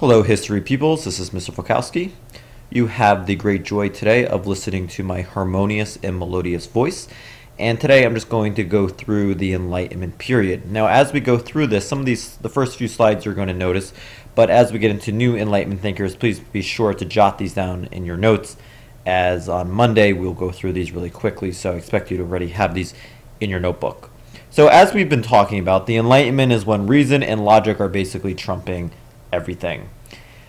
Hello, history peoples. This is Mr. Volkowski. You have the great joy today of listening to my harmonious and melodious voice. And today I'm just going to go through the Enlightenment period. Now, as we go through this, the first few slides you're going to notice, but as we get into new Enlightenment thinkers, please be sure to jot these down in your notes, as on Monday we'll go through these really quickly, so I expect you to already have these in your notebook. So as we've been talking about, the Enlightenment is when reason and logic are basically trumping everything.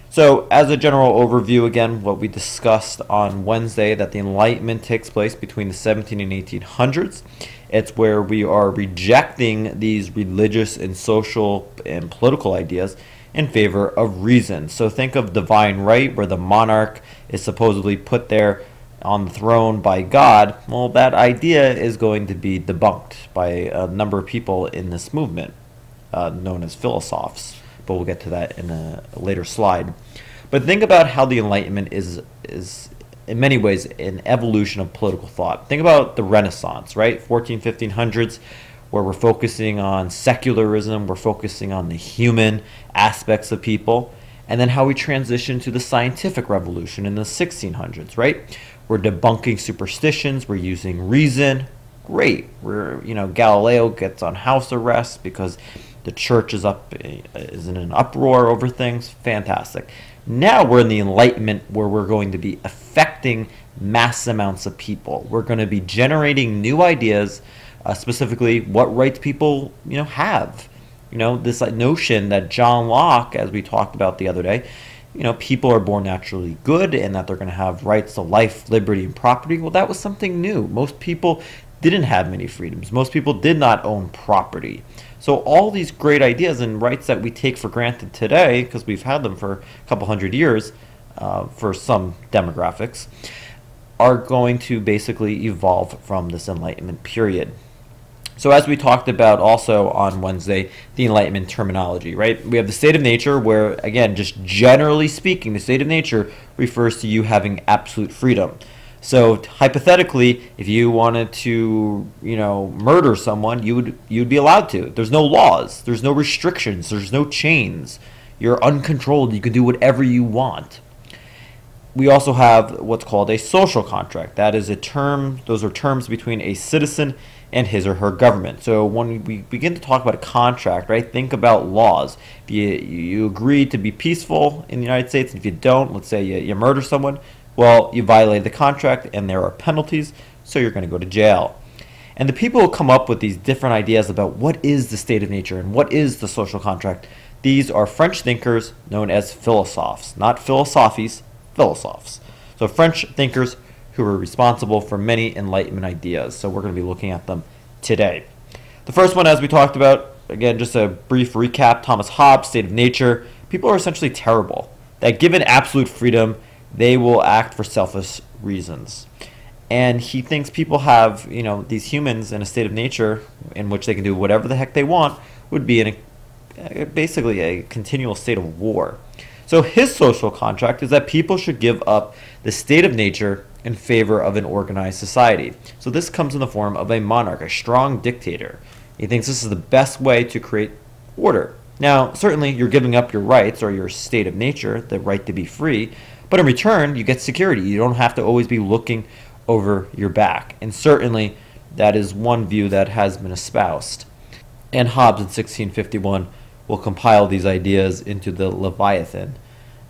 So as a general overview, again, what we discussed on Wednesday, that the Enlightenment takes place between the 17 and 1800s. It's where we are rejecting these religious and social and political ideas in favor of reason. So think of divine right, where the monarch is supposedly put there on the throne by God. Well, that idea is going to be debunked by a number of people in this movement, known as philosophers. But we'll get to that in a later slide. But think about how the Enlightenment is in many ways an evolution of political thought. Think about the Renaissance, right? 1500s, where we're focusing on secularism, we're focusing on the human aspects of people, and then how we transition to the scientific revolution in the 1600s, right? We're debunking superstitions, we're using reason. Great. Galileo gets on house arrest because the church is in an uproar over things. Fantastic. Now we're in the Enlightenment, where we're going to be affecting mass amounts of people. We're going to be generating new ideas, specifically what rights people have. This notion that John Locke, as we talked about the other day, people are born naturally good and that they're going to have rights to life, liberty, and property. Well, that was something new. Most people didn't have many freedoms. Most people did not own property. So all these great ideas and rights that we take for granted today, because we've had them for a couple hundred years for some demographics, are going to basically evolve from this Enlightenment period. So as we talked about also on Wednesday, the Enlightenment terminology, right? We have the state of nature where, again, just generally speaking, the state of nature refers to you having absolute freedom. So hypothetically, if you wanted to, murder someone, you'd be allowed to. There's no laws, there's no restrictions, there's no chains. You're uncontrolled. You can do whatever you want. We also have what's called a social contract. That is a term. Those are terms between a citizen and his or her government. So when we begin to talk about a contract, right, think about laws. If you agree to be peaceful in the United States, and if you don't, let's say you murder someone, well, you violated the contract and there are penalties, so you're going to go to jail. And the people who come up with these different ideas about what is the state of nature and what is the social contract, these are French thinkers known as philosophers, not philosophes, philosophers. So French thinkers who were responsible for many Enlightenment ideas. So we're going to be looking at them today. The first one, as we talked about, again, just a brief recap, Thomas Hobbes, state of nature. People are essentially terrible. That given absolute freedom, they will act for selfish reasons. And he thinks people have, these humans in a state of nature in which they can do whatever the heck they want, would be in basically a continual state of war. So his social contract is that people should give up the state of nature in favor of an organized society. So this comes in the form of a monarch, a strong dictator. He thinks this is the best way to create order. Now, certainly you're giving up your rights or your state of nature, the right to be free, but in return, you get security. You don't have to always be looking over your back. And certainly, that is one view that has been espoused. And Hobbes in 1651 will compile these ideas into the Leviathan,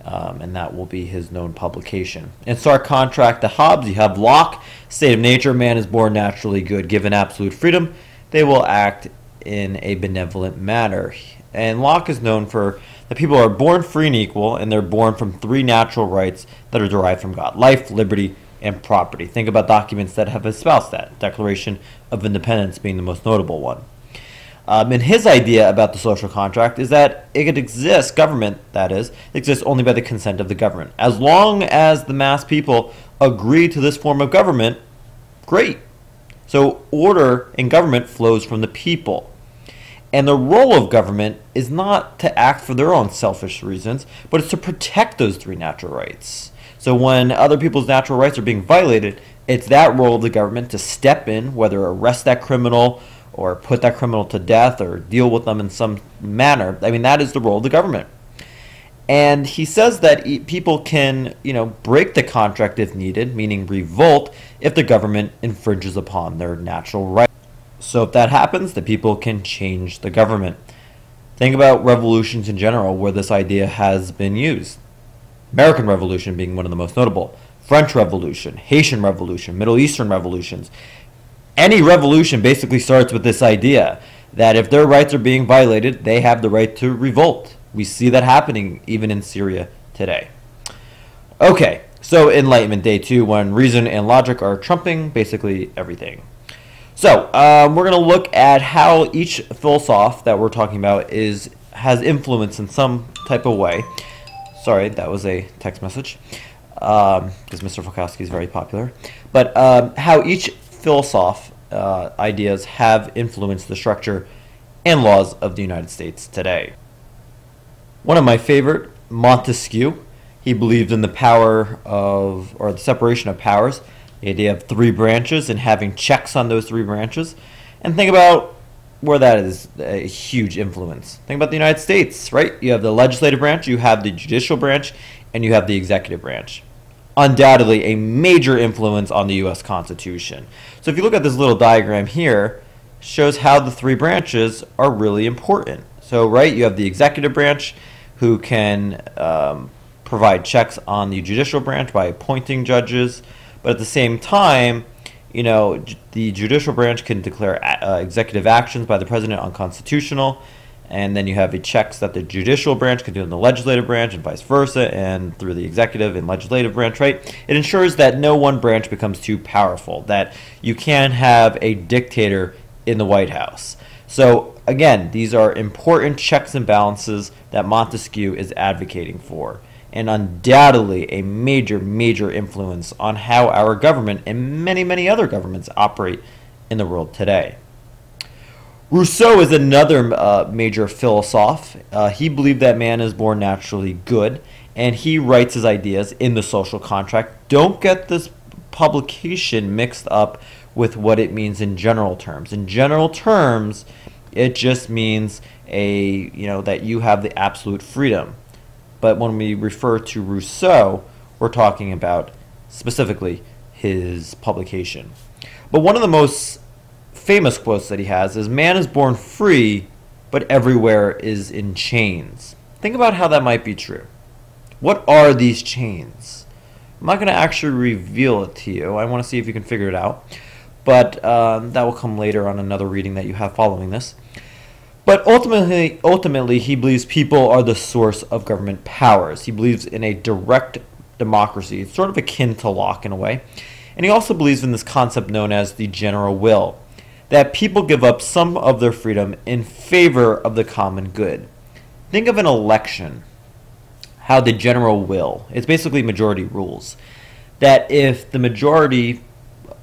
and that will be his known publication. In stark contrast to Hobbes, you have Locke, state of nature, man is born naturally good. Given absolute freedom, they will act in a benevolent manner. And Locke is known for that people are born free and equal, and they're born from three natural rights that are derived from God: life, liberty, and property. Think about documents that have espoused that, Declaration of Independence being the most notable one. And his idea about the social contract is that it could exist, government that is, exists only by the consent of the government. As long as the mass people agree to this form of government, great. So order in government flows from the people. And the role of government is not to act for their own selfish reasons, but it's to protect those three natural rights. So when other people's natural rights are being violated, it's that role of the government to step in, whether arrest that criminal or put that criminal to death or deal with them in some manner. I mean, that is the role of the government. And he says that people can, break the contract if needed, meaning revolt, if the government infringes upon their natural rights. So if that happens, the people can change the government. Think about revolutions in general where this idea has been used. American Revolution being one of the most notable. French Revolution, Haitian Revolution, Middle Eastern revolutions. Any revolution basically starts with this idea that if their rights are being violated, they have the right to revolt. We see that happening even in Syria today. Okay, so Enlightenment Day 2, when reason and logic are trumping basically everything. So we're going to look at how each philosoph that we're talking about has influence in some type of way. Sorry, that was a text message, because Mr. Fokowski is very popular. But how each philosoph ideas have influenced the structure and laws of the United States today. One of my favorite, Montesquieu, he believed in the power of, or the separation of powers, the idea of three branches and having checks on those three branches. And think about where that is a huge influence. Think about the United States, right? You have the legislative branch, you have the judicial branch, and you have the executive branch. Undoubtedly a major influence on the U.S. Constitution. So if you look at this little diagram here, it shows how the three branches are really important. So, right, you have the executive branch who can provide checks on the judicial branch by appointing judges, but at the same time, the judicial branch can declare executive actions by the president unconstitutional, and then you have the checks that the judicial branch can do in the legislative branch and vice versa, and through the executive and legislative branch, right? It ensures that no one branch becomes too powerful, that you can't have a dictator in the White House. So again, these are important checks and balances that Montesquieu is advocating for, and undoubtedly a major, major influence on how our government and many, many other governments operate in the world today. Rousseau is another major philosoph. He believed that man is born naturally good, and he writes his ideas in the social contract. Don't get this publication mixed up with what it means in general terms. In general terms, it just means that you have the absolute freedom. But when we refer to Rousseau, we're talking about specifically his publication. But one of the most famous quotes that he has is, "Man is born free, but everywhere is in chains." Think about how that might be true. What are these chains? I'm not going to actually reveal it to you. I want to see if you can figure it out. But that will come later on another reading that you have following this. But ultimately, he believes people are the source of government powers. He believes in a direct democracy. It's sort of akin to Locke in a way. And he also believes in this concept known as the general will, that people give up some of their freedom in favor of the common good. Think of an election, how the general will, it's basically majority rules, that if the majority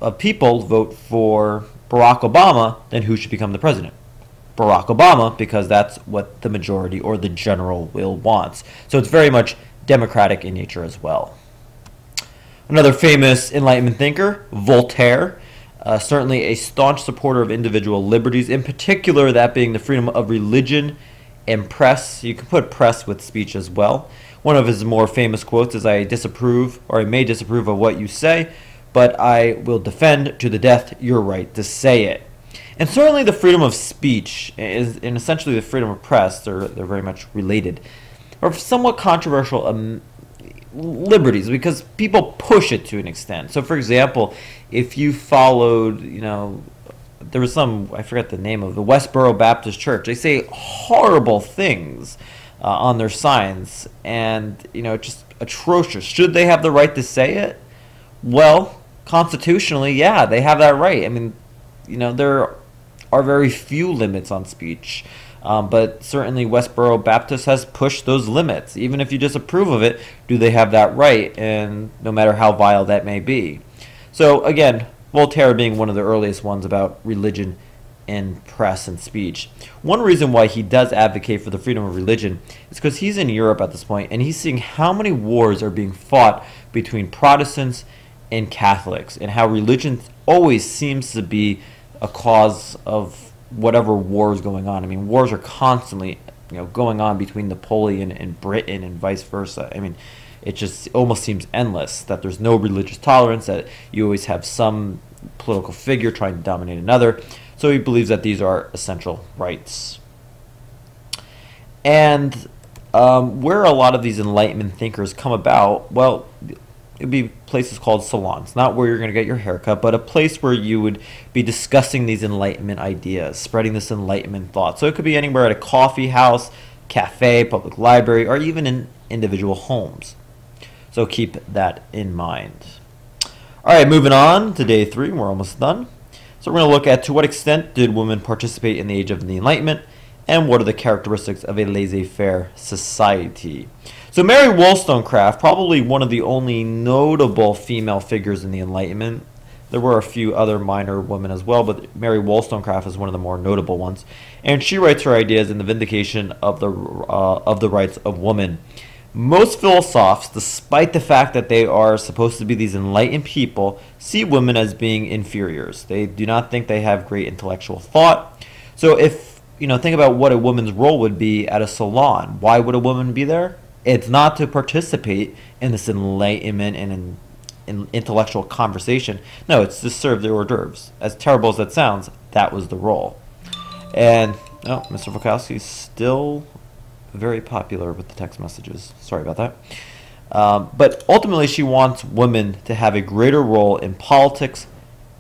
of people vote for Barack Obama, then who should become the president? Barack Obama, because that's what the majority or the general will wants. So it's very much democratic in nature as well. Another famous Enlightenment thinker, Voltaire, certainly a staunch supporter of individual liberties, in particular that being the freedom of religion and press. You can put press with speech as well. One of his more famous quotes is, "I disapprove, or I may disapprove of what you say, but I will defend to the death your right to say it." And certainly the freedom of speech is, and essentially the freedom of press, they're very much related, are somewhat controversial liberties because people push it to an extent. So for example, if you followed, there was I forget the name of the Westboro Baptist Church, they say horrible things on their signs, and just atrocious. Should they have the right to say it? Well, constitutionally, yeah, they have that right. I mean, there are very few limits on speech, but certainly Westboro Baptist has pushed those limits. Even if you disapprove of it, do they have that right? And no matter how vile that may be. So again, Voltaire being one of the earliest ones about religion and press and speech. One reason why he does advocate for the freedom of religion is because he's in Europe at this point, and he's seeing how many wars are being fought between Protestants and Catholics, and how religion always seems to be a cause of whatever war is going on. I mean, wars are constantly going on between Napoleon and Britain and vice versa. I mean, it just almost seems endless that there's no religious tolerance, that you always have some political figure trying to dominate another. So he believes that these are essential rights. And where a lot of these Enlightenment thinkers come about, well, it'd be places called salons, not where you're going to get your haircut, but a place where you would be discussing these Enlightenment ideas, spreading this Enlightenment thought. So it could be anywhere at a coffee house, cafe, public library, or even in individual homes. So keep that in mind. All right, moving on to day 3. We're almost done. So we're going to look at to what extent did women participate in the age of the Enlightenment, and what are the characteristics of a laissez-faire society. So Mary Wollstonecraft, probably one of the only notable female figures in the Enlightenment. There were a few other minor women as well, but Mary Wollstonecraft is one of the more notable ones. And she writes her ideas in the Vindication of the Rights of Woman. Most philosophers, despite the fact that they are supposed to be these enlightened people, see women as being inferiors. They do not think they have great intellectual thought. So if think about what a woman's role would be at a salon. Why would a woman be there? It's not to participate in this enlightenment and in intellectual conversation. No, it's to serve the hors d'oeuvres. As terrible as that sounds, that was the role. And Mr. Vokowski's still very popular with the text messages. Sorry about that. But ultimately, she wants women to have a greater role in politics,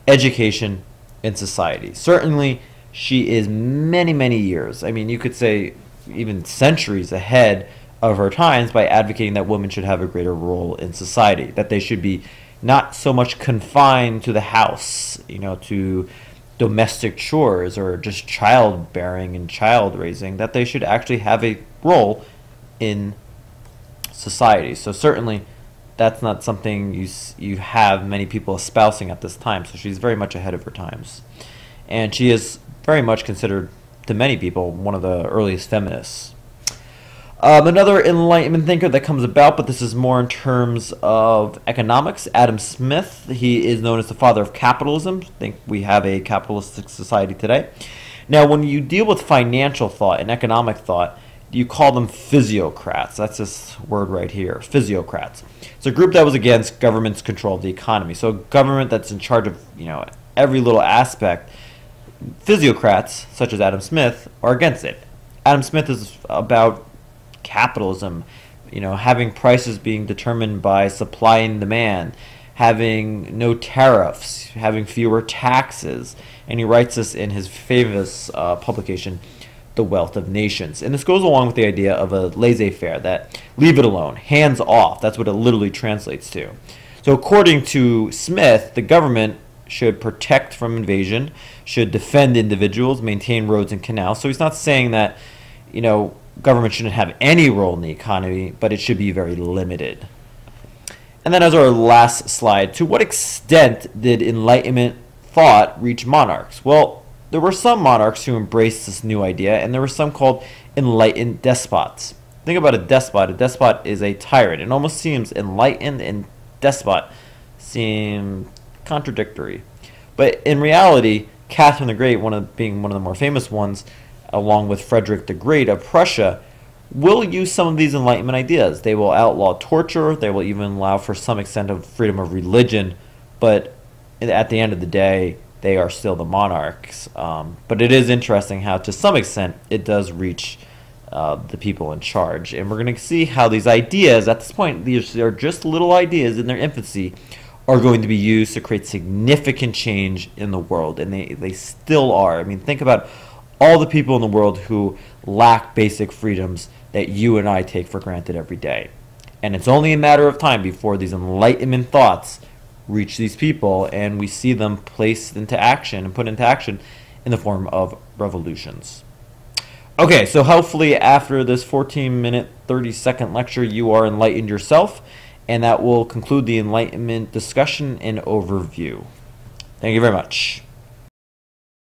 education, and society. Certainly, she is many, many years, I mean, you could say even centuries ahead of her times by advocating that women should have a greater role in society, that they should be not so much confined to the house, to domestic chores or just childbearing and child raising, that they should actually have a role in society. So certainly that's not something you have many people espousing at this time, so she's very much ahead of her times. And she is very much considered, to many people, one of the earliest feminists. Another Enlightenment thinker that comes about, but this is more in terms of economics, Adam Smith. He is known as the father of capitalism. I think we have a capitalistic society today. Now, when you deal with financial thought and economic thought, you call them physiocrats. That's this word right here, physiocrats. It's a group that was against government's control of the economy. So a government that's in charge of every little aspect. Physiocrats, such as Adam Smith, are against it. Adam Smith is about capitalism, having prices being determined by supply and demand, having no tariffs, having fewer taxes. And he writes this in his famous publication, The Wealth of Nations. And this goes along with the idea of a laissez-faire, that leave it alone, hands off. That's what it literally translates to. So according to Smith, the government should protect from invasion, should defend individuals, maintain roads and canals. So he's not saying that, government shouldn't have any role in the economy, but it should be very limited. And then as our last slide, to what extent did Enlightenment thought reach monarchs? Well, there were some monarchs who embraced this new idea, and there were some called enlightened despots. Think about a despot. A despot is a tyrant. It almost seems enlightened and despot seem contradictory. But in reality, Catherine the Great, being one of the more famous ones, along with Frederick the Great of Prussia, will use some of these Enlightenment ideas. They will outlaw torture. They will even allow for some extent of freedom of religion. But at the end of the day, they are still the monarchs. But it is interesting how, to some extent, it does reach the people in charge. And we're going to see how these ideas, at this point, these are just little ideas in their infancy, are going to be used to create significant change in the world. And they still are. I mean, think about all the people in the world who lack basic freedoms that you and I take for granted every day. And it's only a matter of time before these Enlightenment thoughts reach these people and we see them placed into action and put into action in the form of revolutions. Okay, so hopefully after this 14-minute, 30-second lecture, you are enlightened yourself, and that will conclude the Enlightenment discussion and overview. Thank you very much.